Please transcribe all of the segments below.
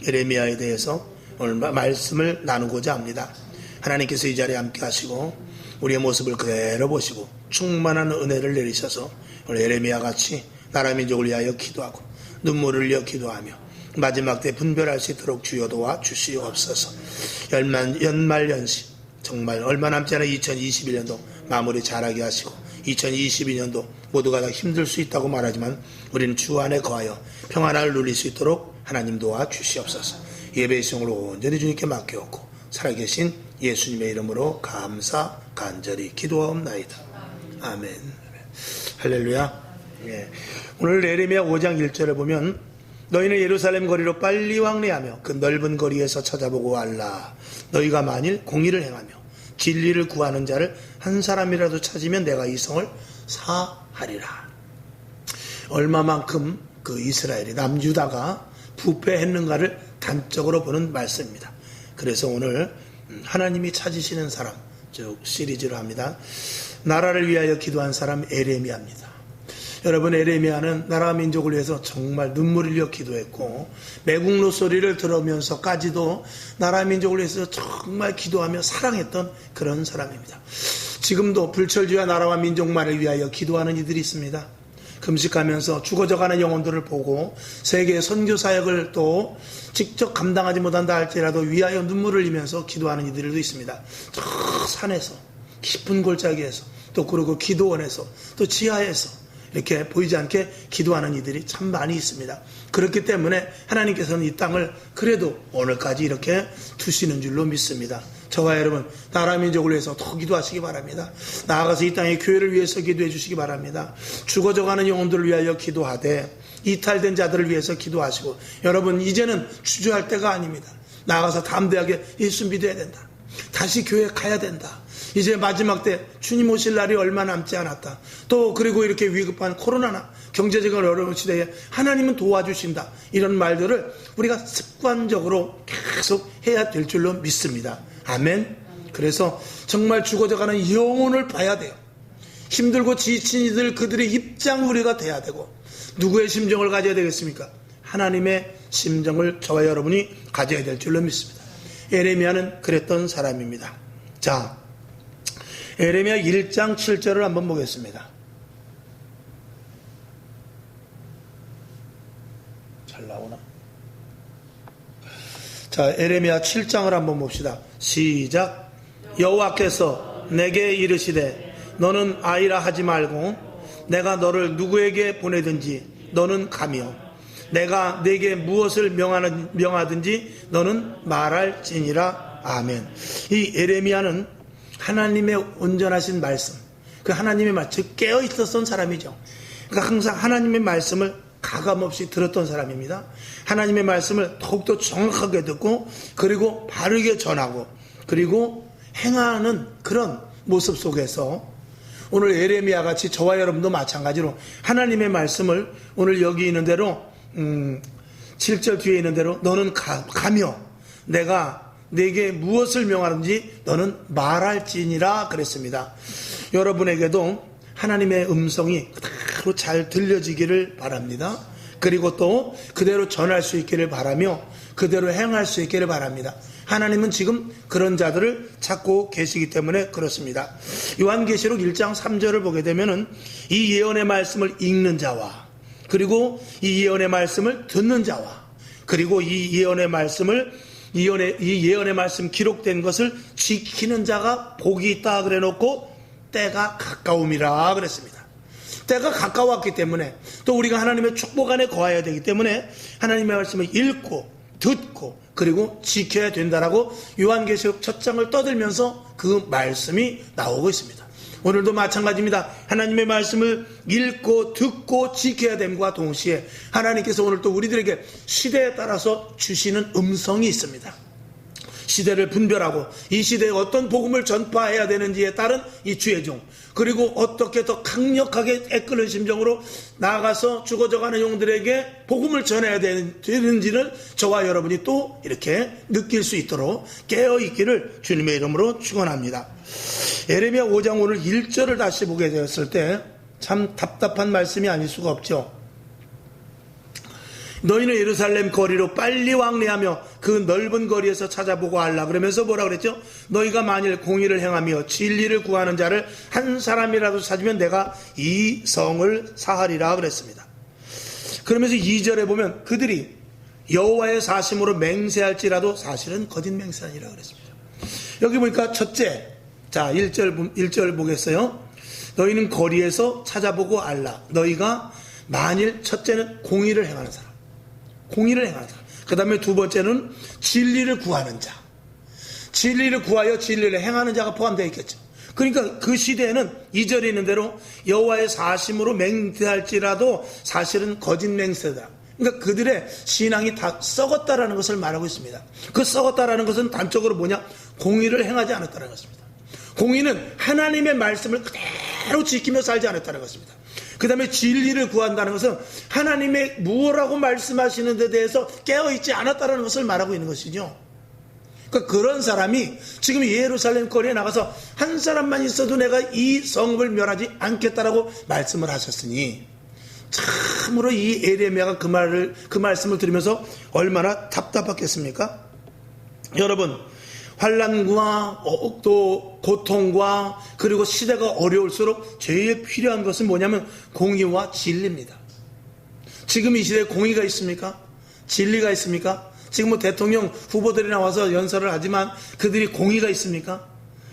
예레미야에 대해서 오늘 말씀을 나누고자 합니다. 하나님께서 이 자리에 함께 하시고 우리의 모습을 그대로 보시고 충만한 은혜를 내리셔서 오늘 예레미야 같이 나라 민족을 위하여 기도하고 눈물을 흘려 기도하며 마지막 때 분별할 수 있도록 주여 도와 주시옵소서. 연말연시 정말 얼마 남지 않은 2021년도 마무리 잘하게 하시고 2022년도 모두가 다 힘들 수 있다고 말하지만 우리는 주 안에 거하여 평안을 누릴 수 있도록 하나님 도와 주시옵소서. 예배의 시험을 온전히 주님께 맡겨놓고 살아계신 예수님의 이름으로 감사 간절히 기도하옵나이다. 아멘. 할렐루야. 예. 오늘 예레미야 5장 1절을 보면 너희는 예루살렘 거리로 빨리 왕래하며 그 넓은 거리에서 찾아보고 알라. 너희가 만일 공의를 행하며 진리를 구하는 자를 한 사람이라도 찾으면 내가 이 성을 사하리라. 얼마만큼 그 이스라엘이 남유다가 부패했는가를 단적으로 보는 말씀입니다. 그래서 오늘 하나님이 찾으시는 사람, 즉 시리즈로 합니다. 나라를 위하여 기도한 사람 예레미야입니다. 여러분, 예레미야는 나라 민족을 위해서 정말 눈물을 흘려 기도했고 매국노 소리를 들으면서까지도 나라 민족을 위해서 정말 기도하며 사랑했던 그런 사람입니다. 지금도 불철주야 나라와 민족만을 위하여 기도하는 이들이 있습니다. 금식하면서 죽어져가는 영혼들을 보고 세계의 선교 사역을 또 직접 감당하지 못한다 할지라도 위하여 눈물을 흘리면서 기도하는 이들도 있습니다. 저 산에서 깊은 골짜기에서 또 그리고 기도원에서 또 지하에서 이렇게 보이지 않게 기도하는 이들이 참 많이 있습니다. 그렇기 때문에 하나님께서는 이 땅을 그래도 오늘까지 이렇게 두시는 줄로 믿습니다. 저와 여러분, 나라 민족을 위해서 더 기도하시기 바랍니다. 나아가서 이 땅의 교회를 위해서 기도해 주시기 바랍니다. 죽어져가는 영혼들을 위하여 기도하되 이탈된 자들을 위해서 기도하시고, 여러분 이제는 주저할 때가 아닙니다. 나아가서 담대하게 예수 믿어야 된다. 다시 교회에 가야 된다. 이제 마지막 때 주님 오실 날이 얼마 남지 않았다. 또 그리고 이렇게 위급한 코로나나 경제적인 어려운 시대에 하나님은 도와주신다. 이런 말들을 우리가 습관적으로 계속 해야 될 줄로 믿습니다. 아멘. 그래서 정말 죽어져가는 영혼을 봐야 돼요. 힘들고 지친 이들, 그들의 입장 우리가 돼야 되고, 누구의 심정을 가져야 되겠습니까? 하나님의 심정을 저와 여러분이 가져야 될 줄로 믿습니다. 예레미야는 그랬던 사람입니다. 자, 예레미야 1장 7절을 한번 보겠습니다. 잘 나오나? 자, 예레미야 7장을 한번 봅시다. 시작. 여호와께서 내게 이르시되 너는 아이라 하지 말고 내가 너를 누구에게 보내든지 너는 가며 내가 네게 무엇을 명하든지 너는 말할지니라. 아멘. 이 예레미야는 하나님의 온전하신 말씀, 그 하나님의 말씀, 깨어 있었던 사람이죠. 그러니까 항상 하나님의 말씀을 가감없이 들었던 사람입니다. 하나님의 말씀을 더욱더 정확하게 듣고 그리고 바르게 전하고 그리고 행하는 그런 모습 속에서 오늘 예레미야 같이 저와 여러분도 마찬가지로 하나님의 말씀을 오늘 여기 있는 대로 7절 뒤에 있는 대로 너는 가며 내가 네게 무엇을 명하는지 너는 말할지니라 그랬습니다. 여러분에게도 하나님의 음성이 그대로 잘 들려지기를 바랍니다. 그리고 또 그대로 전할 수 있기를 바라며 그대로 행할 수 있기를 바랍니다. 하나님은 지금 그런 자들을 찾고 계시기 때문에 그렇습니다. 요한계시록 1장 3절을 보게 되면은 이 예언의 말씀을 읽는 자와 그리고 이 예언의 말씀을 듣는 자와 그리고 이 예언의 말씀 기록된 것을 지키는 자가 복이 있다 그래 놓고 때가 가까움이라 그랬습니다. 때가 가까웠기 때문에 또 우리가 하나님의 축복 안에 거해야 되기 때문에 하나님의 말씀을 읽고 듣고 그리고 지켜야 된다라고 요한계시록 첫 장을 떠들면서 그 말씀이 나오고 있습니다. 오늘도 마찬가지입니다. 하나님의 말씀을 읽고 듣고 지켜야 됨과 동시에 하나님께서 오늘 또 우리들에게 시대에 따라서 주시는 음성이 있습니다. 시대를 분별하고 이 시대에 어떤 복음을 전파해야 되는지에 따른 이 주의 종, 그리고 어떻게 더 강력하게 애끓는 심정으로 나아가서 죽어져가는 영들에게 복음을 전해야 되는지를 저와 여러분이 또 이렇게 느낄 수 있도록 깨어있기를 주님의 이름으로 축원합니다. 예레미야 5장 오늘 1절을 다시 보게 되었을 때 참 답답한 말씀이 아닐 수가 없죠. 너희는 예루살렘 거리로 빨리 왕래하며 그 넓은 거리에서 찾아보고 알라. 그러면서 뭐라 그랬죠? 너희가 만일 공의를 행하며 진리를 구하는 자를 한 사람이라도 찾으면 내가 이 성을 사하리라 그랬습니다. 그러면서 2절에 보면 그들이 여호와의 사심으로 맹세할지라도 사실은 거짓 맹세하니라 그랬습니다. 여기 보니까 첫째, 자 1절 보겠어요. 너희는 거리에서 찾아보고 알라. 너희가 만일 첫째는 공의를 행하는 사람, 공의를 행하는 사람. 그 다음에 두 번째는 진리를 구하는 자, 진리를 구하여 진리를 행하는 자가 포함되어 있겠죠. 그러니까 그 시대에는 2절에 있는 대로 여호와의 사심으로 맹세할지라도 사실은 거짓 맹세다. 그러니까 그들의 신앙이 다 썩었다라는 것을 말하고 있습니다. 그 썩었다라는 것은 단적으로 뭐냐? 공의를 행하지 않았다는 것입니다. 공의는 하나님의 말씀을 그대로 지키며 살지 않았다는 것입니다. 그 다음에 진리를 구한다는 것은 하나님의 무엇라고 말씀하시는 데 대해서 깨어있지 않았다는 것을 말하고 있는 것이죠. 그러니까 그런 사람이 지금 예루살렘 거리에 나가서 한 사람만 있어도 내가 이 성읍을 멸하지 않겠다라고 말씀을 하셨으니 참으로 이 에레미야가 그 말씀을 들으면서 얼마나 답답했겠습니까? 여러분, 환난과 또 고통과 그리고 시대가 어려울수록 제일 필요한 것은 뭐냐면 공의와 진리입니다. 지금 이 시대에 공의가 있습니까? 진리가 있습니까? 지금 뭐 대통령 후보들이 나와서 연설을 하지만 그들이 공의가 있습니까?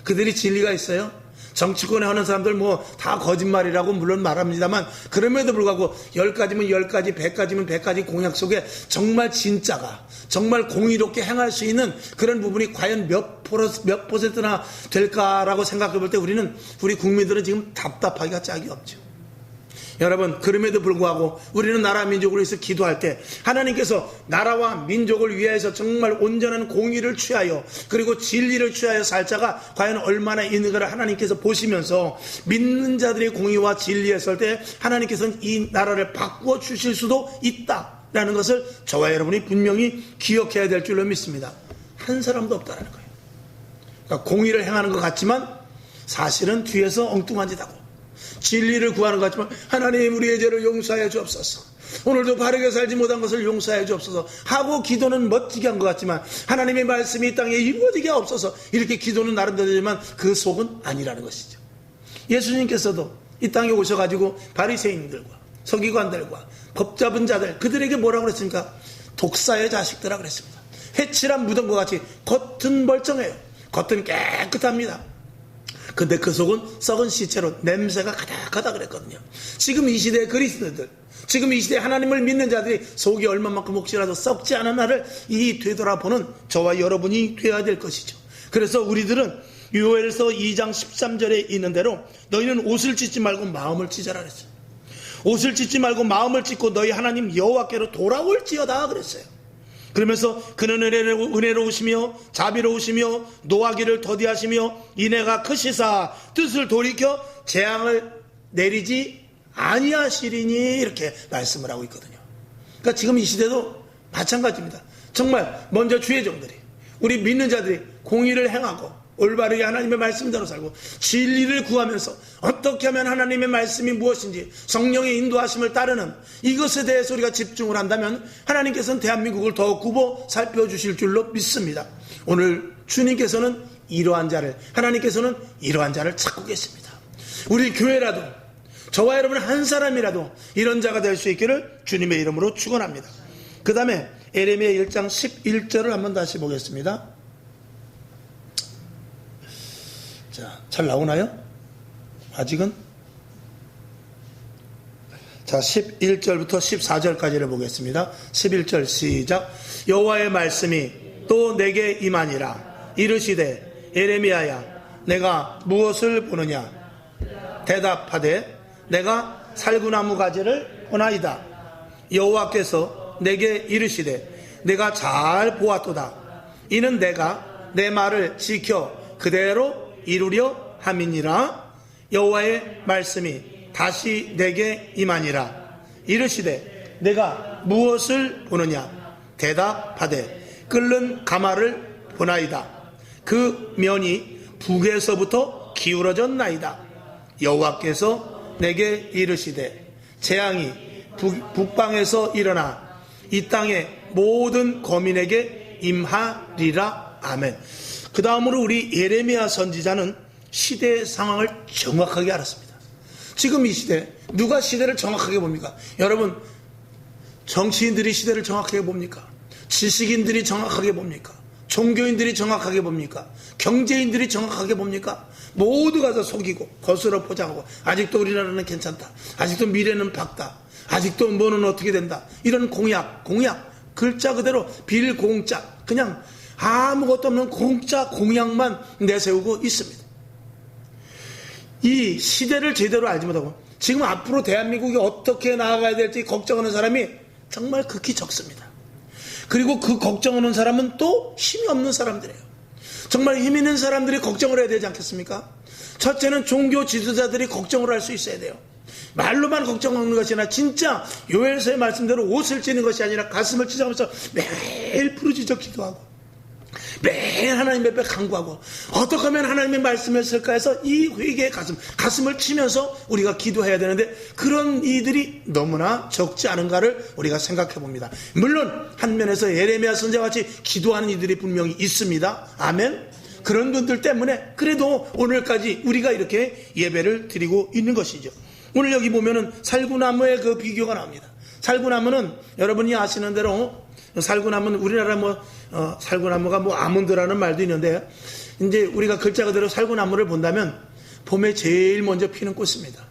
그들이 진리가 있어요? 정치권에 하는 사람들 뭐 다 거짓말이라고 물론 말합니다만 그럼에도 불구하고 10가지면 10가지, 100가지면 100가지 공약 속에 정말 진짜가 정말 공의롭게 행할 수 있는 그런 부분이 과연 몇 퍼센트나 될까라고 생각해 볼 때 우리 국민들은 지금 답답하기가 짝이 없죠. 여러분, 그럼에도 불구하고 우리는 나라 민족을 위해서 기도할 때 하나님께서 나라와 민족을 위해서 정말 온전한 공의를 취하여 그리고 진리를 취하여 살 자가 과연 얼마나 있는가를 하나님께서 보시면서 믿는 자들의 공의와 진리에 설 때 하나님께서는 이 나라를 바꾸어 주실 수도 있다라는 것을 저와 여러분이 분명히 기억해야 될 줄로 믿습니다. 한 사람도 없다는 거예요. 그러니까 공의를 행하는 것 같지만 사실은 뒤에서 엉뚱한 짓 하고 진리를 구하는 것 같지만 하나님 우리의 죄를 용서하여 주옵소서, 오늘도 바르게 살지 못한 것을 용서하여 주옵소서 하고 기도는 멋지게 한 것 같지만 하나님의 말씀이 이 땅에 이루어지게 없어서 이렇게 기도는 나름대로 되지만 그 속은 아니라는 것이죠. 예수님께서도 이 땅에 오셔가지고 바리새인들과 서기관들과 법 잡은 자들 그들에게 뭐라고 그랬습니까? 독사의 자식들아 그랬습니다. 해칠한 무덤과 같이 겉은 멀쩡해요. 겉은 깨끗합니다. 근데 그 속은 썩은 시체로 냄새가 가득하다 그랬거든요. 지금 이 시대의 그리스도인들, 지금 이 시대에 하나님을 믿는 자들이 속이 얼마만큼 혹시라도 썩지 않은 날을 이 되돌아보는 저와 여러분이 되어야 될 것이죠. 그래서 우리들은 요엘서 2장 13절에 있는 대로 너희는 옷을 찢지 말고 마음을 찢어라 그랬어요. 옷을 찢지 말고 마음을 찢고 너희 하나님 여호와께로 돌아올지어다 그랬어요. 그러면서 그는 은혜로우시며 자비로우시며 노하기를 더디하시며 인애가 크시사 뜻을 돌이켜 재앙을 내리지 아니하시리니 이렇게 말씀을 하고 있거든요. 그러니까 지금 이 시대도 마찬가지입니다. 정말 먼저 주의 종들이 우리 믿는 자들이 공의를 행하고 올바르게 하나님의 말씀대로 살고 진리를 구하면서 어떻게 하면 하나님의 말씀이 무엇인지 성령의 인도하심을 따르는 이것에 대해서 우리가 집중을 한다면 하나님께서는 대한민국을 더 굽어 살펴주실 줄로 믿습니다. 오늘 주님께서는 이러한 자를, 하나님께서는 이러한 자를 찾고 계십니다. 우리 교회라도 저와 여러분 한 사람이라도 이런 자가 될 수 있기를 주님의 이름으로 축원합니다. 그 다음에 에레미야 1장 11절을 한번 다시 보겠습니다. 자, 잘 나오나요? 아직은? 자, 11절부터 14절까지를 보겠습니다. 11절 시작. 여호와의 말씀이 또 내게 임하니라. 이르시되 에레미야야 내가 무엇을 보느냐? 대답하되 내가 살구나무 가지를 보나이다. 여호와께서 내게 이르시되 내가 잘 보았도다. 이는 내가 내 말을 지켜 그대로 이루려 함이니라. 여호와의 말씀이 다시 내게 임하니라. 이르시되 내가 무엇을 보느냐? 대답하되 끓는 가마를 보나이다. 그 면이 북에서부터 기울어졌나이다. 여호와께서 내게 이르시되 재앙이 북방에서 일어나 이 땅의 모든 거민에게 임하리라. 아멘. 그 다음으로 우리 예레미야 선지자는 시대의 상황을 정확하게 알았습니다. 지금 이 시대, 누가 시대를 정확하게 봅니까? 여러분, 정치인들이 시대를 정확하게 봅니까? 지식인들이 정확하게 봅니까? 종교인들이 정확하게 봅니까? 경제인들이 정확하게 봅니까? 모두가 다 속이고 거스러 포장하고 아직도 우리나라는 괜찮다, 아직도 미래는 밝다, 아직도 뭐는 어떻게 된다, 이런 공약 글자 그대로 빌공짜, 그냥 아무것도 없는 공짜 공약만 내세우고 있습니다. 이 시대를 제대로 알지 못하고 지금 앞으로 대한민국이 어떻게 나아가야 될지 걱정하는 사람이 정말 극히 적습니다. 그리고 그 걱정하는 사람은 또 힘이 없는 사람들이에요. 정말 힘 있는 사람들이 걱정을 해야 되지 않겠습니까? 첫째는 종교 지도자들이 걱정을 할 수 있어야 돼요. 말로만 걱정하는 것이 아니라 진짜 요엘서의 말씀대로 옷을 찌는 것이 아니라 가슴을 찢어가면서 매일 부르짖어 기도하고 매일 하나님 앞에 간구하고 어떻게 하면 하나님의 말씀을 쓸까 해서 이 회개의 가슴을 치면서 우리가 기도해야 되는데 그런 이들이 너무나 적지 않은가를 우리가 생각해 봅니다. 물론 한 면에서 예레미야 선지자같이 기도하는 이들이 분명히 있습니다. 아멘. 그런 분들 때문에 그래도 오늘까지 우리가 이렇게 예배를 드리고 있는 것이죠. 오늘 여기 보면은 살구나무의 그 비교가 나옵니다. 살구나무는 여러분이 아시는 대로 살구나무는 우리나라 살구나무가 아몬드라는 말도 있는데 이제 우리가 글자 그대로 살구나무를 본다면 봄에 제일 먼저 피는 꽃입니다.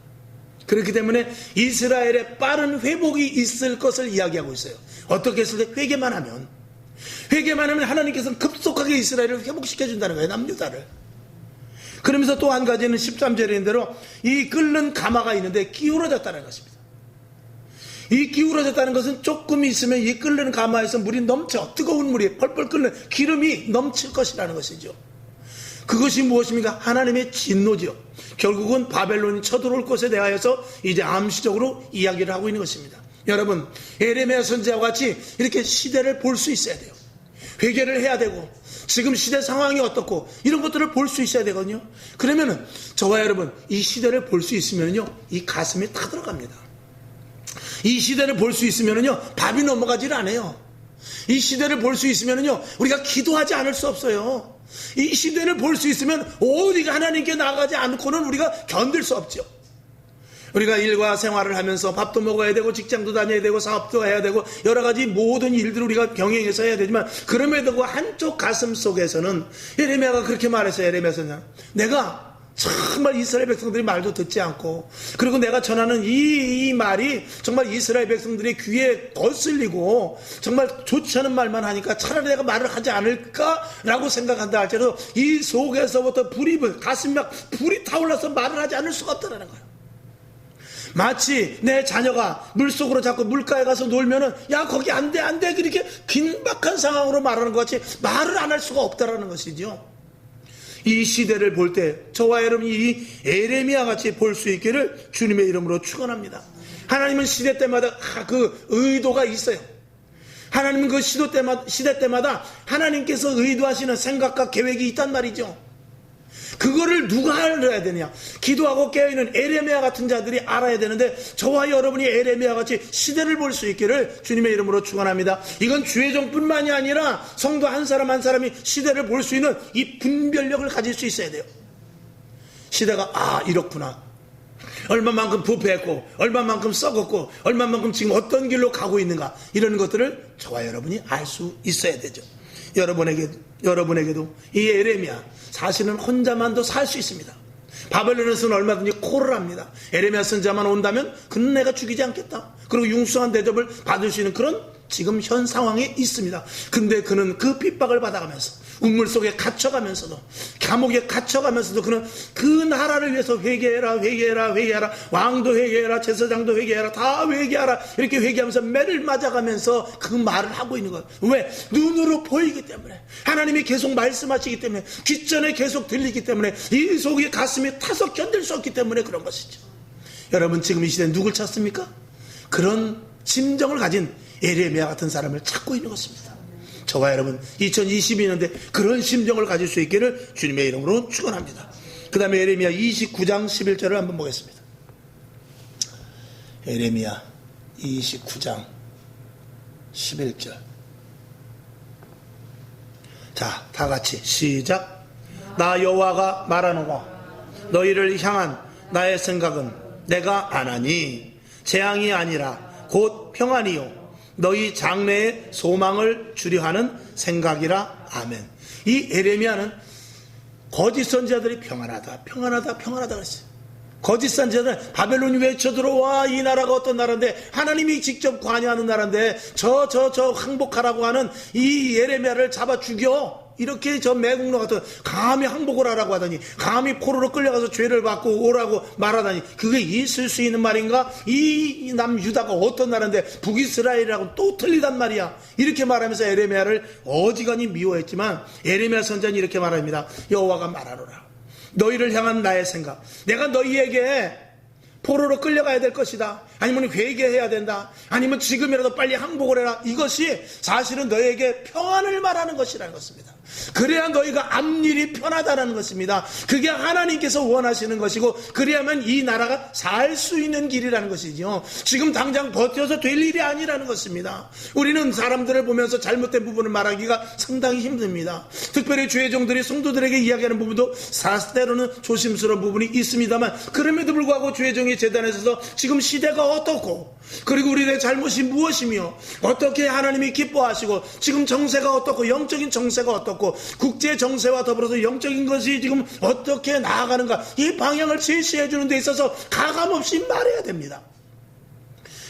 그렇기 때문에 이스라엘의 빠른 회복이 있을 것을 이야기하고 있어요. 어떻게 했을 때 회개만 하면 하나님께서는 급속하게 이스라엘을 회복시켜준다는 거예요. 남유다를. 그러면서 또 한 가지는 13절인 대로 이 끓는 가마가 있는데 기울어졌다는 것입니다. 이 기울어졌다는 것은 조금 있으면 이 끓는 가마에서 물이 넘쳐, 뜨거운 물이 펄펄 끓는 기름이 넘칠 것이라는 것이죠. 그것이 무엇입니까? 하나님의 진노죠. 결국은 바벨론이 쳐들어올 것에 대하여서 이제 암시적으로 이야기를 하고 있는 것입니다. 여러분, 예레미야 선지자와 같이 이렇게 시대를 볼 수 있어야 돼요. 회개를 해야 되고 지금 시대 상황이 어떻고 이런 것들을 볼 수 있어야 되거든요. 그러면은 저와 여러분 이 시대를 볼 수 있으면요 이 가슴이 타들어갑니다. 이 시대를 볼 수 있으면은요 밥이 넘어가질 않아요. 이 시대를 볼 수 있으면은요 우리가 기도하지 않을 수 없어요. 이 시대를 볼 수 있으면 어디가 하나님께 나가지 않고는 우리가 견딜 수 없죠. 우리가 일과 생활을 하면서 밥도 먹어야 되고 직장도 다녀야 되고 사업도 해야 되고 여러 가지 모든 일들을 우리가 병행해서 해야 되지만 그럼에도 그 한쪽 가슴 속에서는 예레미야가 그렇게 말했어요. 예레미야서는 내가 정말 이스라엘 백성들이 말도 듣지 않고 그리고 내가 전하는 이 말이 정말 이스라엘 백성들의 귀에 거슬리고 정말 좋지 않은 말만 하니까 차라리 내가 말을 하지 않을까라고 생각한다 할지라도 이 속에서부터 가슴이 막 불이 타올라서 말을 하지 않을 수가 없다는 거예요. 마치 내 자녀가 물속으로 자꾸 물가에 가서 놀면은 야 거기 안 돼 그렇게 긴박한 상황으로 말하는 것 같이 말을 안 할 수가 없다라는 것이죠. 이 시대를 볼 때 저와 여러분이 이 예레미야 같이 볼 수 있기를 주님의 이름으로 축원합니다. 하나님은 시대 때마다 그 의도가 있어요. 하나님은 그 시대 때마다 하나님께서 의도하시는 생각과 계획이 있단 말이죠. 그거를 누가 알아야 되냐? 기도하고 깨어있는 예레미야 같은 자들이 알아야 되는데 저와 여러분이 예레미야 같이 시대를 볼 수 있기를 주님의 이름으로 축원합니다. 이건 주의종뿐만이 아니라 성도 한 사람 한 사람이 시대를 볼 수 있는 이 분별력을 가질 수 있어야 돼요. 시대가 이렇구나. 얼마만큼 부패했고 얼마만큼 썩었고 얼마만큼 지금 어떤 길로 가고 있는가 이런 것들을 저와 여러분이 알 수 있어야 되죠. 여러분에게도 이 예레미야 사실은 혼자만도 살 수 있습니다. 바벨론에서는 얼마든지 콜을 합니다. 예레미야 선지자만 온다면 그는 내가 죽이지 않겠다. 그리고 융숭한 대접을 받을 수 있는 그런 지금 현 상황에 있습니다. 근데 그는 그 핍박을 받아가면서 우물 속에 갇혀가면서도 감옥에 갇혀가면서도 그는 그 나라를 위해서 회개해라 왕도 회개해라 제사장도 회개해라 다 회개하라 이렇게 회개하면서 매를 맞아가면서 그 말을 하고 있는 거예요. 왜? 눈으로 보이기 때문에 하나님이 계속 말씀하시기 때문에 귓전에 계속 들리기 때문에 이 속에 가슴이 타서 견딜 수 없기 때문에 그런 것이죠. 여러분 지금 이 시대에 누굴 찾습니까? 그런 심정을 가진 예레미야 같은 사람을 찾고 있는 것입니다. 저와 여러분 2022년대 그런 심정을 가질 수 있기를 주님의 이름으로 축원합니다. 그 다음에 예레미야 29장 11절을 한번 보겠습니다. 예레미야 29장 11절. 자, 다 같이 시작. 나 여호와가 말하노라. 너희를 향한 나의 생각은 내가 안하니 재앙이 아니라 곧 평안이요 너희 장래의 소망을 주려 하는 생각이라. 아멘. 이 에레미야는 거짓 선지자들이 평안하다 그랬어요. 거짓 선지자들은 바벨론이 왜 쳐들어와, 이 나라가 어떤 나라인데, 하나님이 직접 관여하는 나라인데 저 항복하라고 하는 이 예레미야를 잡아 죽여, 이렇게 저 매국노 같은 감히 항복을 하라고 하더니, 감히 포로로 끌려가서 죄를 받고 오라고 말하다니, 그게 있을 수 있는 말인가? 이 남유다가 어떤 나라인데 북이스라엘이라고 또 틀리단 말이야. 이렇게 말하면서 에레미야를 어지간히 미워했지만 에레미야 선지자는 이렇게 말합니다. 여호와가 말하노라. 너희를 향한 나의 생각, 내가 너희에게 포로로 끌려가야 될 것이다, 아니면 회개해야 된다, 아니면 지금이라도 빨리 항복을 해라, 이것이 사실은 너희에게 평안을 말하는 것이라는 것입니다. 그래야 너희가 앞일이 편하다는 것입니다. 그게 하나님께서 원하시는 것이고, 그래야만 이 나라가 살 수 있는 길이라는 것이죠. 지금 당장 버텨서 될 일이 아니라는 것입니다. 우리는 사람들을 보면서 잘못된 부분을 말하기가 상당히 힘듭니다. 특별히 죄종들이 성도들에게 이야기하는 부분도 때로는 조심스러운 부분이 있습니다만, 그럼에도 불구하고 죄종이 재단에 서서 지금 시대가 어떻고, 그리고 우리의 잘못이 무엇이며, 어떻게 하나님이 기뻐하시고, 지금 정세가 어떻고, 영적인 정세가 어떻고, 국제 정세와 더불어서 영적인 것이 지금 어떻게 나아가는가, 이 방향을 제시해 주는 데 있어서 가감없이 말해야 됩니다.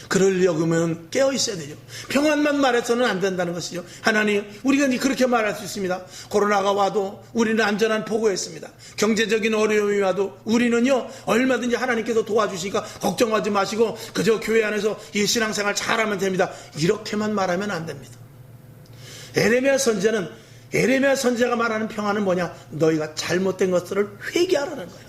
그러려면 깨어 있어야 되죠. 평안만 말해서는 안 된다는 것이죠. 하나님, 우리가 그렇게 말할 수 있습니다. 코로나가 와도 우리는 안전한 보고했습니다. 경제적인 어려움이 와도 우리는요, 얼마든지 하나님께서 도와주시니까 걱정하지 마시고 그저 교회 안에서 이 신앙생활 잘하면 됩니다. 이렇게만 말하면 안 됩니다. 에레미야 선지자가 말하는 평안은 뭐냐? 너희가 잘못된 것들을 회개하라는 거예요.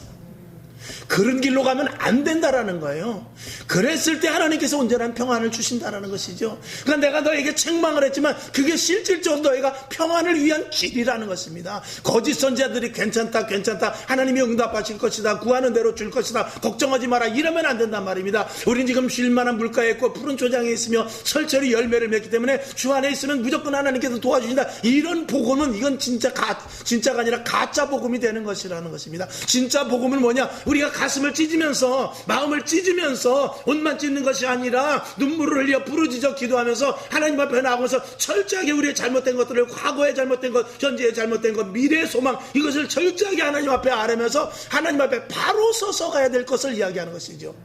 그런 길로 가면 안 된다라는 거예요. 그랬을 때 하나님께서 온전한 평안을 주신다라는 것이죠. 그러니까 내가 너에게 책망을 했지만 그게 실질적으로 너희가 평안을 위한 길이라는 것입니다. 거짓 선지자들이 괜찮다 하나님이 응답하실 것이다, 구하는 대로 줄 것이다, 걱정하지 마라, 이러면 안 된단 말입니다. 우린 지금 쉴만한 물가에 있고 푸른 초장에 있으며 철저히 열매를 맺기 때문에 주 안에 있으면 무조건 하나님께서 도와주신다, 이런 복음은 이건 진짜가 아니라 가짜 복음이 되는 것이라는 것입니다. 진짜 복음은 뭐냐? 우리가 가슴을 찢으면서, 마음을 찢으면서 옷만 찢는 것이 아니라 눈물을 흘려 부르짖어 기도하면서 하나님 앞에 나오면서 철저하게 우리의 잘못된 것들을, 과거에 잘못된 것, 현재에 잘못된 것, 미래의 소망, 이것을 철저하게 하나님 앞에 아뢰면서 하나님 앞에 바로 서서 가야 될 것을 이야기하는 것이죠.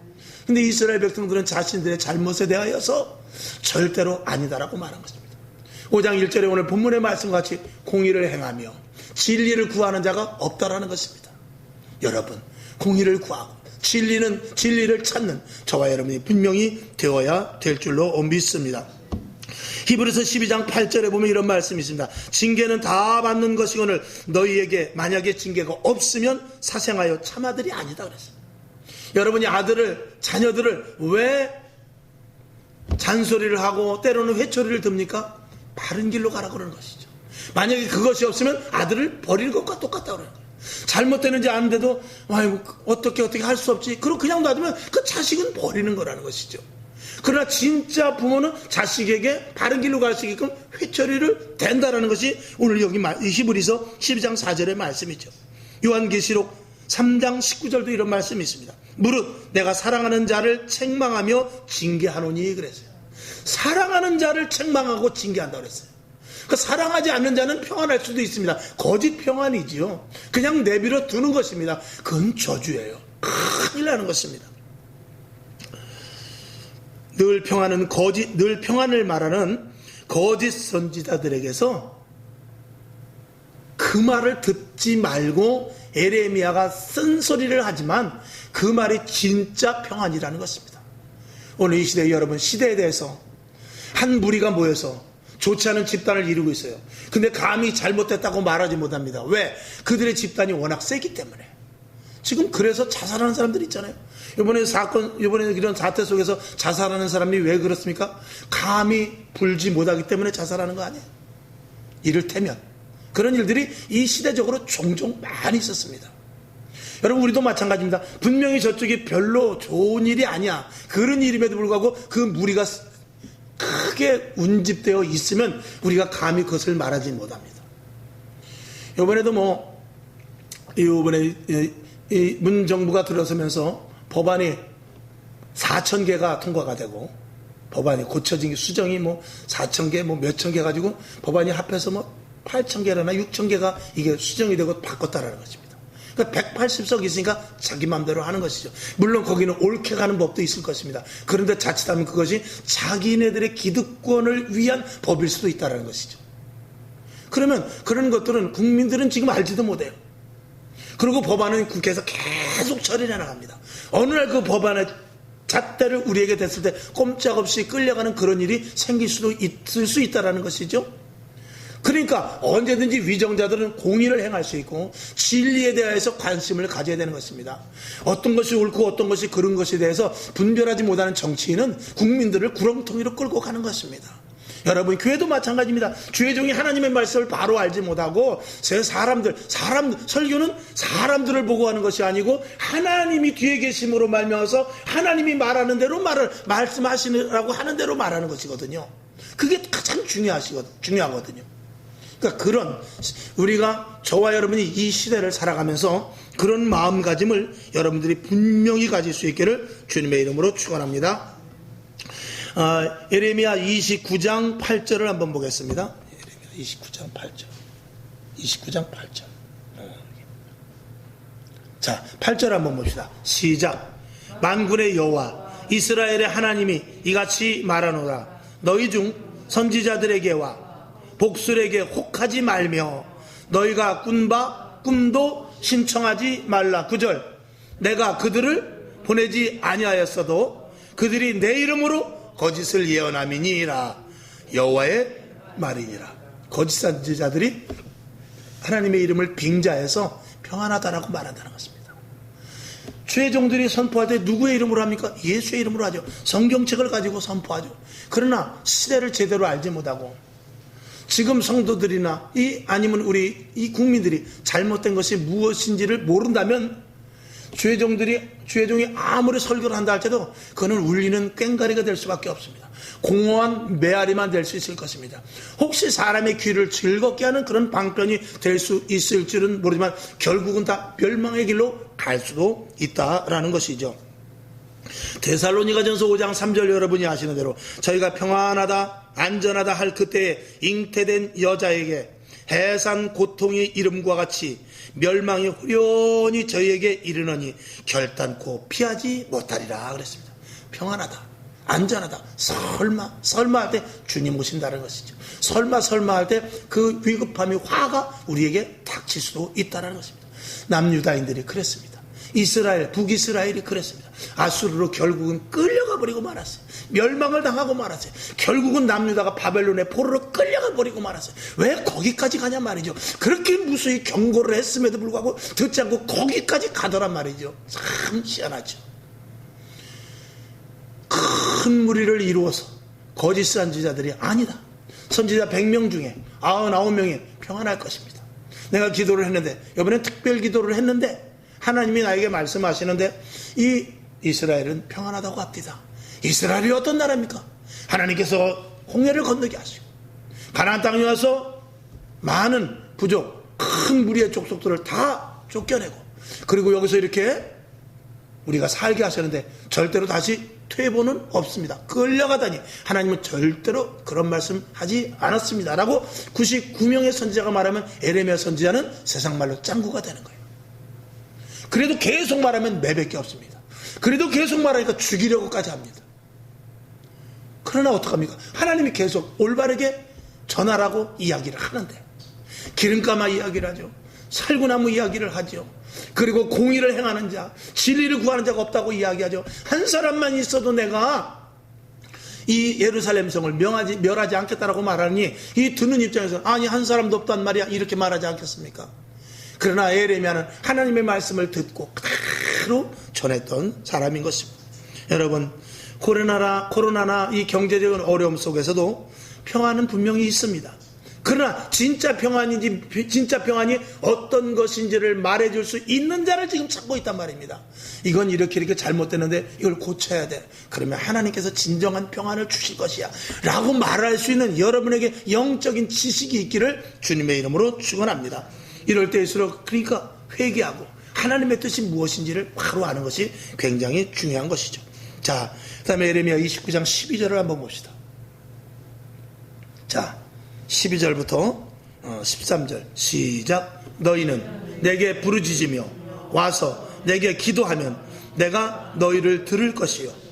근데 이스라엘 백성들은 자신들의 잘못에 대하여서 절대로 아니다라고 말한 것입니다. 5장 1절에 오늘 본문의 말씀과 같이 공의를 행하며 진리를 구하는 자가 없다라는 것입니다. 여러분, 공의를 구하고 진리를 찾는 저와 여러분이 분명히 되어야 될 줄로 믿습니다. 히브리서 12장 8절에 보면 이런 말씀이 있습니다. 징계는 다 받는 것이거늘 너희에게 만약에 징계가 없으면 사생하여 참아들이 아니다 그랬어요. 여러분이 자녀들을 왜 잔소리를 하고 때로는 회초리를 듭니까? 바른 길로 가라 그러는 것이죠. 만약에 그것이 없으면 아들을 버릴 것과 똑같다고 그러는 거예요. 잘못되는지 아는데도 어떻게 할 수 없지, 그럼 그냥 놔두면 그 자식은 버리는 거라는 것이죠. 그러나 진짜 부모는 자식에게 바른 길로 갈 수 있게끔 회초리를 댄다라는 것이 오늘 여기 히브리서 12장 4절의 말씀이죠. 요한계시록 3장 19절도 이런 말씀이 있습니다. 무릇 내가 사랑하는 자를 책망하며 징계하노니 그랬어요. 사랑하는 자를 책망하고 징계한다고 그랬어요. 그 사랑하지 않는 자는 평안할 수도 있습니다. 거짓 평안이지요. 그냥 내버려 두는 것입니다. 그건 저주예요. 큰일 나는 것입니다. 늘 평안을 말하는 거짓 선지자들에게서 그 말을 듣지 말고 에레미야가 쓴소리를 하지만 그 말이 진짜 평안이라는 것입니다. 오늘 이 시대 여러분, 시대에 대해서 한 무리가 모여서 좋지 않은 집단을 이루고 있어요. 근데 감히 잘못됐다고 말하지 못합니다. 왜? 그들의 집단이 워낙 세기 때문에. 지금 그래서 자살하는 사람들이 있잖아요. 이번에 이런 사태 속에서 자살하는 사람이 왜 그렇습니까? 감히 불지 못하기 때문에 자살하는 거 아니에요? 이를테면 그런 일들이 이 시대적으로 종종 많이 있었습니다. 여러분, 우리도 마찬가지입니다. 분명히 저쪽이 별로 좋은 일이 아니야, 그런 일임에도 불구하고 그 무리가 크게 운집되어 있으면 우리가 감히 그것을 말하지 못합니다. 이번에도 이번에 이 문정부가 들어서면서 법안이 4,000개가 통과가 되고, 법안이 고쳐진 게 수정이 4,000개, 몇천 개 가지고 법안이 합해서 8,000개나 6,000개가 이게 수정이 되고 바꿨다라는 것입니다. 그러니까 180석 있으니까 자기 마음대로 하는 것이죠. 물론 거기는 옳게 가는 법도 있을 것입니다. 그런데 자칫하면 그것이 자기네들의 기득권을 위한 법일 수도 있다는 것이죠. 그러면 그런 것들은 국민들은 지금 알지도 못해요. 그리고 법안은 국회에서 계속 처리해 나갑니다. 어느 날 그 법안의 잣대를 우리에게 댔을 때 꼼짝없이 끌려가는 그런 일이 생길 수도 있을 수 있다는 것이죠. 그러니까 언제든지 위정자들은 공의를 행할 수 있고 진리에 대해서 관심을 가져야 되는 것입니다. 어떤 것이 옳고 어떤 것이 그런 것에 대해서 분별하지 못하는 정치인은 국민들을 구렁텅이로 끌고 가는 것입니다. 여러분, 교회도 마찬가지입니다. 주의 종이 하나님의 말씀을 바로 알지 못하고 설교는 사람들을 보고 하는 것이 아니고 하나님이 뒤에 계심으로 말미암아서 하나님이 말하는 대로 말씀하시라고 하는 대로 말하는 것이거든요. 그게 가장 중요하거든요. 그러니까 우리가 저와 여러분이 이 시대를 살아가면서 그런 마음가짐을 여러분들이 분명히 가질 수 있기를 주님의 이름으로 축원합니다. 예레미야 29장 8절을 한번 보겠습니다. 예레미야 29장 8절. 29장 8절. 자, 8절 한번 봅시다. 시작. 만군의 여호와 이스라엘의 하나님이 이같이 말하노라. 너희 중 선지자들에게와 복술에게 혹하지 말며 너희가 꾼 바 꿈도 신청하지 말라. 9절. 내가 그들을 보내지 아니하였어도 그들이 내 이름으로 거짓을 예언함이니라. 여호와의 말이니라. 거짓 선지자들이 하나님의 이름을 빙자해서 평안하다라고 말한다는 것입니다. 주의 종들이 선포할 때 누구의 이름으로 합니까? 예수의 이름으로 하죠. 성경책을 가지고 선포하죠. 그러나 시대를 제대로 알지 못하고 지금 성도들이나 아니면 우리 이 국민들이 잘못된 것이 무엇인지를 모른다면 주의 종이 아무리 설교를 한다 할지도 그는 울리는 꽹과리가 될 수밖에 없습니다. 공허한 메아리만 될 수 있을 것입니다. 혹시 사람의 귀를 즐겁게 하는 그런 방편이 될 수 있을 줄은 모르지만 결국은 다 멸망의 길로 갈 수도 있다라는 것이죠. 데살로니가전서 5장 3절 여러분이 아시는 대로 저희가 평안하다 안전하다 할 그때에 잉태된 여자에게 해산 고통의 이름과 같이 멸망이 후련히 저희에게 이르느니 결단코 피하지 못하리라 그랬습니다. 평안하다 안전하다 설마 할 때 주님 오신다는 것이죠. 설마 할 때 그 위급함이 화가 우리에게 닥칠 수도 있다는 것입니다. 남유다인들이 그랬습니다. 북이스라엘이 그랬습니다. 아수르로 결국은 끌려가 버리고 말았어요. 멸망을 당하고 말았어요. 결국은 남유다가 바벨론의 포로로 끌려가 버리고 말았어요. 왜 거기까지 가냐 말이죠. 그렇게 무수히 경고를 했음에도 불구하고 듣지 않고 거기까지 가더란 말이죠. 참 희한하죠. 큰 무리를 이루어서 거짓 선지자들이 아니다. 선지자 100명 중에 99명이 평안할 것입니다. 내가 기도를 했는데 이번엔 특별 기도를 했는데 하나님이 나에게 말씀하시는데 이 이스라엘은 평안하다고 합니다. 이스라엘이 어떤 나라입니까? 하나님께서 홍해를 건너게 하시고 가나안 땅에 와서 많은 부족 큰 무리의 족속들을 다 쫓겨내고 그리고 여기서 이렇게 우리가 살게 하셨는데 절대로 다시 퇴보는 없습니다. 끌려가다니 하나님은 절대로 그런 말씀 하지 않았습니다 라고 99명의 선지자가 말하면 에레미야 선지자는 세상 말로 짱구가 되는 거예요. 그래도 계속 말하면 매밖에 없습니다. 그래도 계속 말하니까 죽이려고까지 합니다. 그러나 어떡합니까? 하나님이 계속 올바르게 전하라고 이야기를 하는데 기름감아 이야기를 하죠. 살구나무 이야기를 하죠. 그리고 공의를 행하는 자, 진리를 구하는 자가 없다고 이야기하죠. 한 사람만 있어도 내가 이 예루살렘 성을 멸하지 않겠다라고 말하니 이 듣는 입장에서 아니 한 사람도 없단 말이야 이렇게 말하지 않겠습니까? 그러나 예레미야는 하나님의 말씀을 듣고 그대로 전했던 사람인 것입니다. 여러분 코로나나 이 경제적인 어려움 속에서도 평안은 분명히 있습니다. 그러나 진짜 평안이 어떤 것인지를 말해줄 수 있는 자를 지금 찾고 있단 말입니다. 이건 이렇게 잘못되는데 이걸 고쳐야 돼. 그러면 하나님께서 진정한 평안을 주실 것이야 라고 말할 수 있는 여러분에게 영적인 지식이 있기를 주님의 이름으로 축원합니다. 이럴 때일수록 그러니까 회개하고 하나님의 뜻이 무엇인지를 바로 아는 것이 굉장히 중요한 것이죠. 자, 그 다음에 예레미야 29장 12절을 한번 봅시다. 자, 12절부터 13절 시작. 너희는 내게 부르짖으며 와서 내게 기도하면 내가 너희를 들을 것이요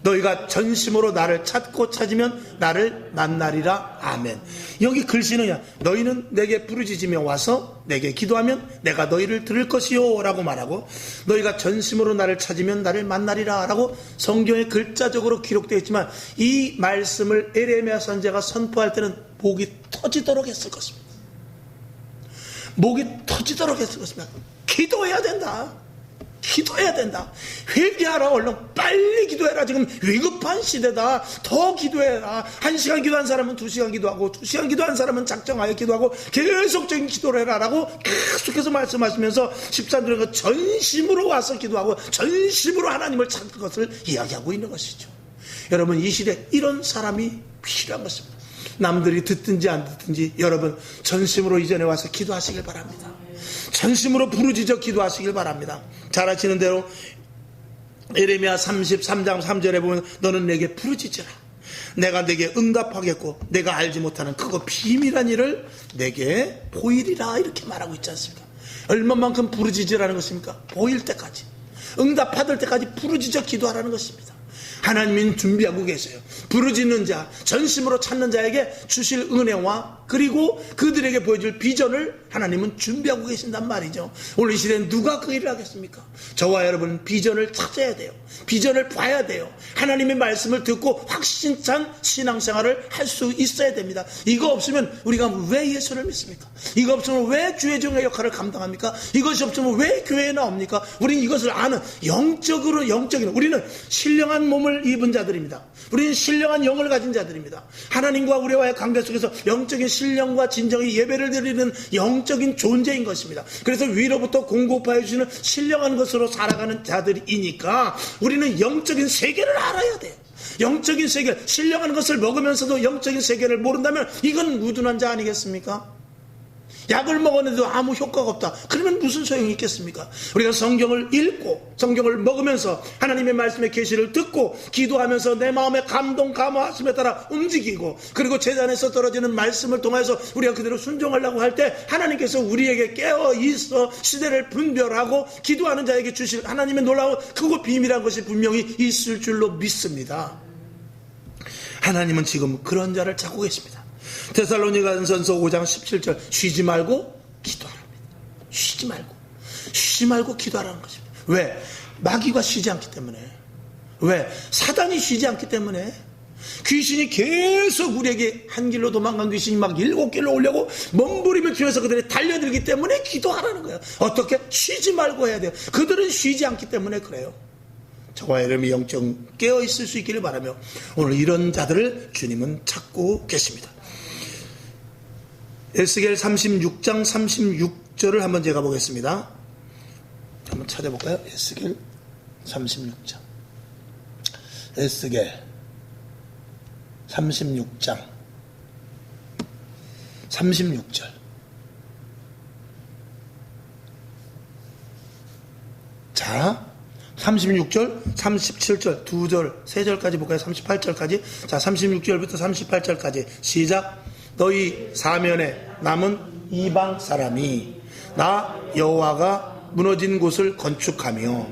너희가 전심으로 나를 찾으면 나를 만나리라. 아멘. 여기 글씨는 너희는 내게 부르짖으며 와서 내게 기도하면 내가 너희를 들을 것이요 라고 말하고 너희가 전심으로 나를 찾으면 나를 만나리라 라고 성경에 글자적으로 기록되어 있지만 이 말씀을 에레미야 선지자가 선포할 때는 목이 터지도록 했을 것입니다. 목이 터지도록 했을 것입니다. 기도해야 된다. 기도해야 된다. 회개하라. 얼른 빨리 기도해라. 지금 위급한 시대다. 더 기도해라. 1시간 기도한 사람은 2시간 기도하고 2시간 기도한 사람은 작정하여 기도하고 계속적인 기도를 해라 라고 계속해서 말씀하시면서 13절에 전심으로 와서 기도하고 전심으로 하나님을 찾는 것을 이야기하고 있는 것이죠. 여러분, 이 시대에 이런 사람이 필요한 것입니다. 남들이 듣든지 안 듣든지 여러분 전심으로 이전에 와서 기도하시길 바랍니다. 전심으로 부르짖어 기도하시길 바랍니다. 잘 아시는 대로 예레미야 33장 3절에 보면 너는 내게 부르짖으라. 내가 내게 응답하겠고 내가 알지 못하는 그거 비밀한 일을 내게 보이리라 이렇게 말하고 있지 않습니까? 얼마만큼 부르짖으라는 것입니까? 보일 때까지 응답받을 때까지 부르짖어 기도하라는 것입니다. 하나님은 준비하고 계세요. 부르짖는 자, 전심으로 찾는 자에게 주실 은혜와 그리고 그들에게 보여줄 비전을 하나님은 준비하고 계신단 말이죠. 오늘 이 시대는 누가 그 일을 하겠습니까? 저와 여러분은 비전을 찾아야 돼요. 비전을 봐야 돼요. 하나님의 말씀을 듣고 확신찬 신앙생활을 할 수 있어야 됩니다. 이거 없으면 우리가 왜 예수를 믿습니까? 이거 없으면 왜 주의 종의 역할을 감당합니까? 이것이 없으면 왜 교회에 나옵니까? 우리는 이것을 아는 영적인 우리는 신령한 몸을 입은 자들입니다. 우리는 신령한 영을 가진 자들입니다. 하나님과 우리와의 관계 속에서 영적인 신령과 진정의 예배를 드리는 영적인 존재인 것입니다. 그래서 위로부터 공급하여 주시는 신령한 것으로 살아가는 자들이니까 우리는 영적인 세계를 알아야 돼요. 영적인 세계, 신령한 것을 먹으면서도 영적인 세계를 모른다면 이건 무둔한 자 아니겠습니까? 약을 먹었는데도 아무 효과가 없다. 그러면 무슨 소용이 있겠습니까? 우리가 성경을 읽고 성경을 먹으면서 하나님의 말씀의 계시를 듣고 기도하면서 내 마음의 감동하심에 따라 움직이고 그리고 제단에서 떨어지는 말씀을 통해서 우리가 그대로 순종하려고 할 때 하나님께서 우리에게 깨어있어 시대를 분별하고 기도하는 자에게 주실 하나님의 놀라운 크고 비밀한 것이 분명히 있을 줄로 믿습니다. 하나님은 지금 그런 자를 찾고 계십니다. 데살로니가전서 5장 17절 쉬지 말고 기도하랍니다. 쉬지 말고 기도하라는 것입니다. 왜? 마귀가 쉬지 않기 때문에. 왜? 사단이 쉬지 않기 때문에. 귀신이 계속 우리에게 한 길로 도망간 귀신이 막 7길로 오려고 몸부림을 튀어서 그들이 달려들기 때문에 기도하라는 거예요. 어떻게? 쉬지 말고 해야 돼요. 그들은 쉬지 않기 때문에 그래요. 저와 여러분이 영적 깨어있을 수 있기를 바라며 오늘 이런 자들을 주님은 찾고 계십니다. 에스겔 36장 36절을 한번 제가 보겠습니다. 한번 찾아볼까요? 에스겔 36장. 에스겔 36장 36절. 자, 36절, 37절, 2절, 3절까지 볼까요? 38절까지. 자, 36절부터 38절까지 시작. 너희 사면에 남은 이방 사람이 나 여호와가 무너진 곳을 건축하며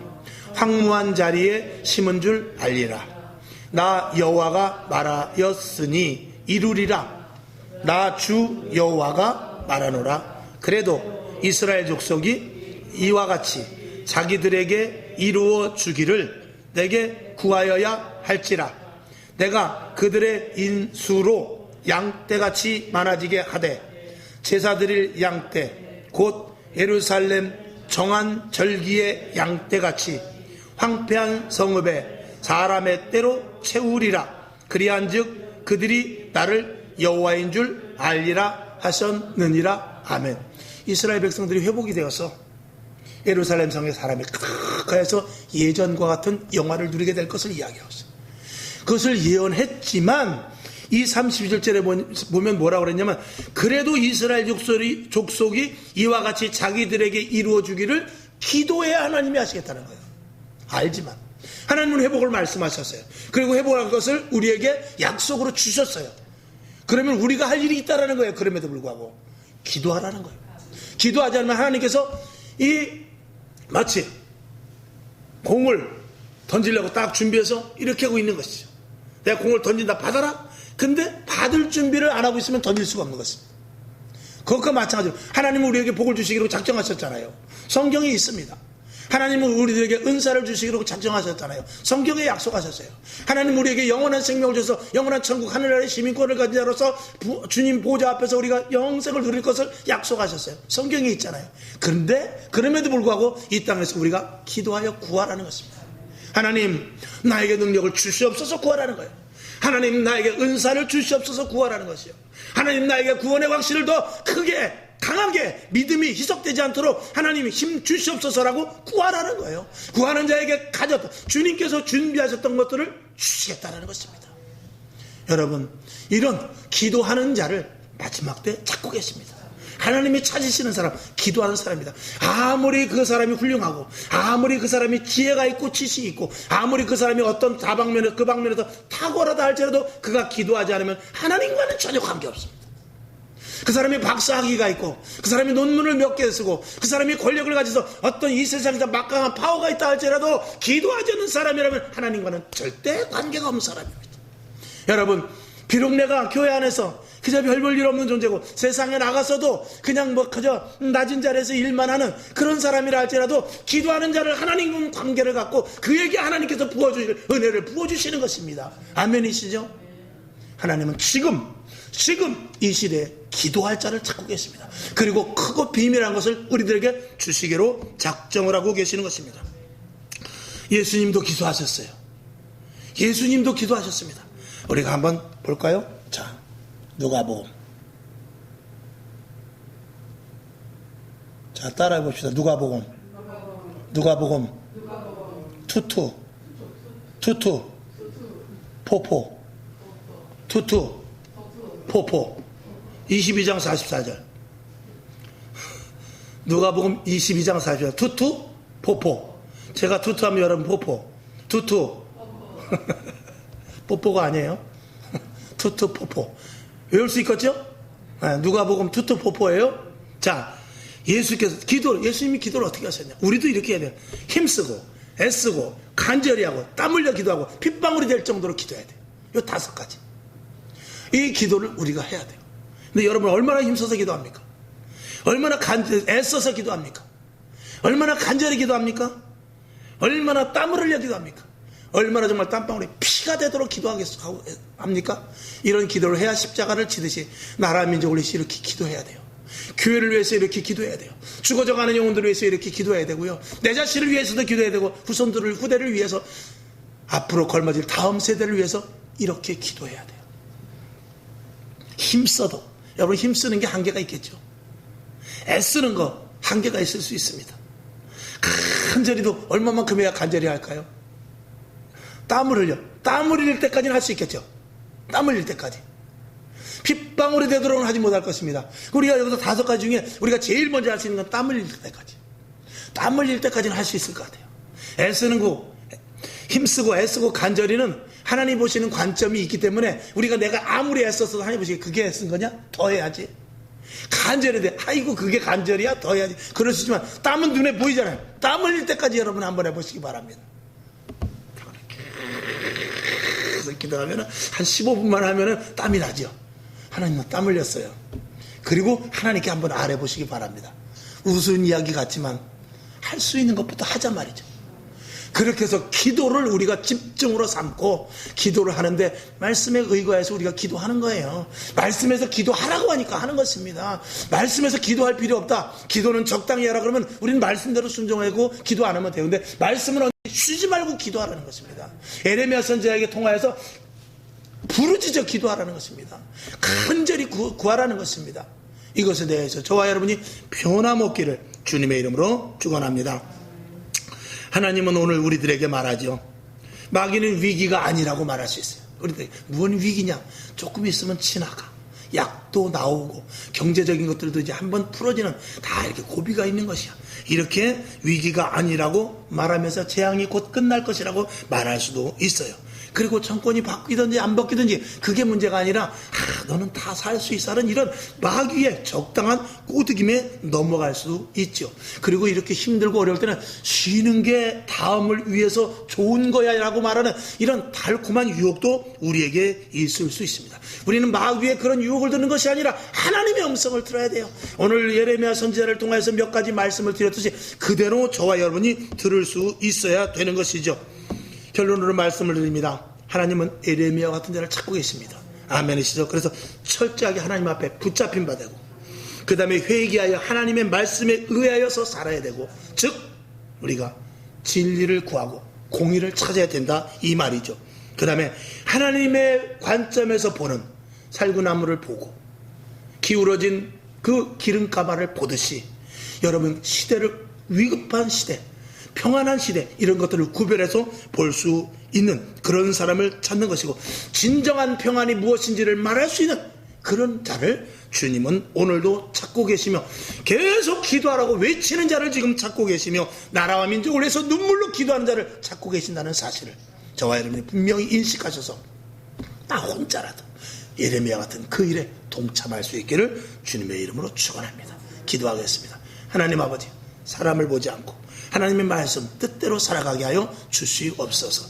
황무한 자리에 심은 줄 알리라. 나 여호와가 말하였으니 이루리라. 나 주 여호와가 말하노라. 그래도 이스라엘 족속이 이와 같이 자기들에게 이루어 주기를 내게 구하여야 할지라. 내가 그들의 인수로 양떼같이 많아지게 하되 제사 드릴 양떼 곧 예루살렘 정한 절기의 양떼같이 황폐한 성읍에 사람의 떼로 채우리라. 그리한즉 그들이 나를 여호와인 줄 알리라 하셨느니라. 아멘. 이스라엘 백성들이 회복이 되어서 예루살렘 성의 사람이 크크해서 예전과 같은 영화를 누리게 될 것을 이야기하셨어요. 그것을 예언했지만 이 32절에 보면 뭐라고 그랬냐면, 그래도 이스라엘 족속이 이와 같이 자기들에게 이루어주기를 기도해야 하나님이 하시겠다는 거예요. 알지만 하나님은 회복을 말씀하셨어요. 그리고 회복할 것을 우리에게 약속으로 주셨어요. 그러면 우리가 할 일이 있다라는 거예요. 그럼에도 불구하고 기도하라는 거예요. 기도하지 않으면 하나님께서 마치 공을 던지려고 딱 준비해서 이렇게 하고 있는 것이죠. 내가 공을 던진다, 받아라. 근데 받을 준비를 안 하고 있으면 던질 수가 없는 것입니다. 그것과 마찬가지로 하나님은 우리에게 복을 주시기로 작정하셨잖아요. 성경에 있습니다. 하나님은 우리들에게 은사를 주시기로 작정하셨잖아요. 성경에 약속하셨어요. 하나님은 우리에게 영원한 생명을 주셔서 영원한 천국 하늘나라의 시민권을 가진 자로서 주님 보좌 앞에서 우리가 영생을 누릴 것을 약속하셨어요. 성경에 있잖아요. 그런데 그럼에도 불구하고 이 땅에서 우리가 기도하여 구하라는 것입니다. 하나님, 나에게 능력을 주시옵소서 구하라는 거예요. 하나님, 나에게 은사를 주시옵소서 구하라는 것이요. 하나님, 나에게 구원의 확신을 더 크게 강하게 믿음이 희석되지 않도록 하나님이 힘 주시옵소서라고 구하라는 거예요. 구하는 자에게 가졌던 주님께서 준비하셨던 것들을 주시겠다는 것입니다. 여러분, 이런 기도하는 자를 마지막 때 찾고 계십니다. 하나님이 찾으시는 사람, 기도하는 사람입니다. 아무리 그 사람이 훌륭하고, 아무리 그 사람이 지혜가 있고 지식이 있고, 아무리 그 사람이 어떤 그 방면에서 탁월하다 할지라도 그가 기도하지 않으면 하나님과는 전혀 관계없습니다. 그 사람이 박사학위가 있고, 그 사람이 논문을 몇 개 쓰고, 그 사람이 권력을 가져서 어떤 이 세상에서 막강한 파워가 있다 할지라도 기도하지 않는 사람이라면 하나님과는 절대 관계가 없는 사람입니다. 여러분, 비록 내가 교회 안에서 그저 별 볼 일 없는 존재고 세상에 나가서도 그냥 그저 낮은 자리에서 일만 하는 그런 사람이라 할지라도 기도하는 자를 하나님과 관계를 갖고 그에게 하나님께서 부어주실 은혜를 부어주시는 것입니다. 아멘이시죠? 하나님은 지금 이 시대에 기도할 자를 찾고 계십니다. 그리고 크고 비밀한 것을 우리들에게 주시기로 작정을 하고 계시는 것입니다. 예수님도 기도하셨어요. 예수님도 기도하셨습니다. 우리가 한번 볼까요? 자, 누가복음. 자, 따라해 봅시다. 누가복음. 투투. 포포. 투투. 포포. 22장 44절. 누가복음 22장 44절. 투투, 포포. 제가 투투하면 여러분 포포. 투투. 뽀뽀가 아니에요. 투투, 포포. 외울 수 있겠죠? 누가복음 투투, 포포예요. 자, 예수님이 기도를 어떻게 하셨냐? 우리도 이렇게 해야 돼요. 힘쓰고, 애쓰고, 간절히 하고, 땀 흘려 기도하고, 핏방울이 될 정도로 기도해야 돼요. 요 5가지. 이 기도를 우리가 해야 돼요. 근데 여러분 얼마나 힘써서 기도합니까? 얼마나 애써서 기도합니까? 얼마나 간절히 기도합니까? 얼마나 땀을 흘려 기도합니까? 얼마나 정말 땀방울이 피가 되도록 기도합니까? 이런 기도를 해야 십자가를 지듯이 나라 민족을 위해서 이렇게 기도해야 돼요. 교회를 위해서 이렇게 기도해야 돼요. 죽어져가는 영혼들을 위해서 이렇게 기도해야 되고요. 내 자신을 위해서도 기도해야 되고 후대를 위해서 앞으로 걸머질 다음 세대를 위해서 이렇게 기도해야 돼요. 힘써도 여러분 힘쓰는 게 한계가 있겠죠. 애쓰는 거 한계가 있을 수 있습니다. 간절히도 얼마만큼 해야 간절히 할까요? 땀을 흘릴 때까지는 할 수 있겠죠. 땀 흘릴 때까지. 핏방울이 되도록은 하지 못할 것입니다. 우리가 여기서 5가지 중에 우리가 제일 먼저 할 수 있는 건 땀 흘릴 때까지. 땀 흘릴 때까지는 할 수 있을 것 같아요. 힘쓰고 애쓰고 간절히는 하나님 보시는 관점이 있기 때문에 우리가 내가 아무리 애써서 하나님 보시기에 그게 애쓴 거냐? 더 해야지. 간절히 돼. 아이고 그게 간절이야? 더 해야지. 그럴 수 있지만 땀은 눈에 보이잖아요. 땀 흘릴 때까지 여러분 한번 해보시기 바랍니다. 계속 기도하면 한 15분만 하면 땀이 나죠. 하나님 땀 흘렸어요. 그리고 하나님께 한번 아뢰보시기 바랍니다. 우스운 이야기 같지만 할 수 있는 것부터 하자 말이죠. 그렇게 해서 기도를 우리가 집중으로 삼고 기도를 하는데 말씀에 의거해서 우리가 기도하는 거예요. 말씀에서 기도하라고 하니까 하는 것입니다. 말씀에서 기도할 필요 없다. 기도는 적당히 하라 그러면 우리는 말씀대로 순종하고 기도 안 하면 돼요. 근데 말씀은 쉬지 말고 기도하라는 것입니다. 에레미야 선지자에게 통하여서 부르짖어 기도하라는 것입니다. 간절히 구하라는 것입니다. 이것에 대해서 저와 여러분이 변함없기를 주님의 이름으로 축원합니다. 하나님은 오늘 우리들에게 말하죠. 마귀는 위기가 아니라고 말할 수 있어요. 우리들 무슨 위기냐? 조금 있으면 지나가. 약도 나오고 경제적인 것들도 이제 한번 풀어지는 다 이렇게 고비가 있는 것이야. 이렇게 위기가 아니라고 말하면서 재앙이 곧 끝날 것이라고 말할 수도 있어요. 그리고 정권이 바뀌든지 안 바뀌든지 그게 문제가 아니라 너는 다 살 수 있어 하는 이런 마귀의 적당한 꼬드김에 넘어갈 수 있죠. 그리고 이렇게 힘들고 어려울 때는 쉬는 게 다음을 위해서 좋은 거야 라고 말하는 이런 달콤한 유혹도 우리에게 있을 수 있습니다. 우리는 마귀의 그런 유혹을 듣는 것이 아니라 하나님의 음성을 들어야 돼요. 오늘 예레미야 선지자를 통해서 몇 가지 말씀을 드렸듯이 그대로 저와 여러분이 들을 수 있어야 되는 것이죠. 결론으로 말씀을 드립니다. 하나님은 예레미야 같은 자를 찾고 계십니다. 아멘이시죠? 그래서 철저하게 하나님 앞에 붙잡힌 바 되고 그 다음에 회개하여 하나님의 말씀에 의하여서 살아야 되고 즉 우리가 진리를 구하고 공의를 찾아야 된다 이 말이죠. 그 다음에 하나님의 관점에서 보는 살구나무를 보고 기울어진 그 기름가마를 보듯이 여러분 시대를 위급한 시대 평안한 시대 이런 것들을 구별해서 볼 수 있는 그런 사람을 찾는 것이고 진정한 평안이 무엇인지를 말할 수 있는 그런 자를 주님은 오늘도 찾고 계시며 계속 기도하라고 외치는 자를 지금 찾고 계시며 나라와 민족을 위해서 눈물로 기도하는 자를 찾고 계신다는 사실을 저와 여러분이 분명히 인식하셔서 나 혼자라도 예레미야 같은 그 일에 동참할 수 있기를 주님의 이름으로 축원합니다. 기도하겠습니다. 하나님 아버지 사람을 보지 않고 하나님의 말씀 뜻대로 살아가게 하여 주시옵소서.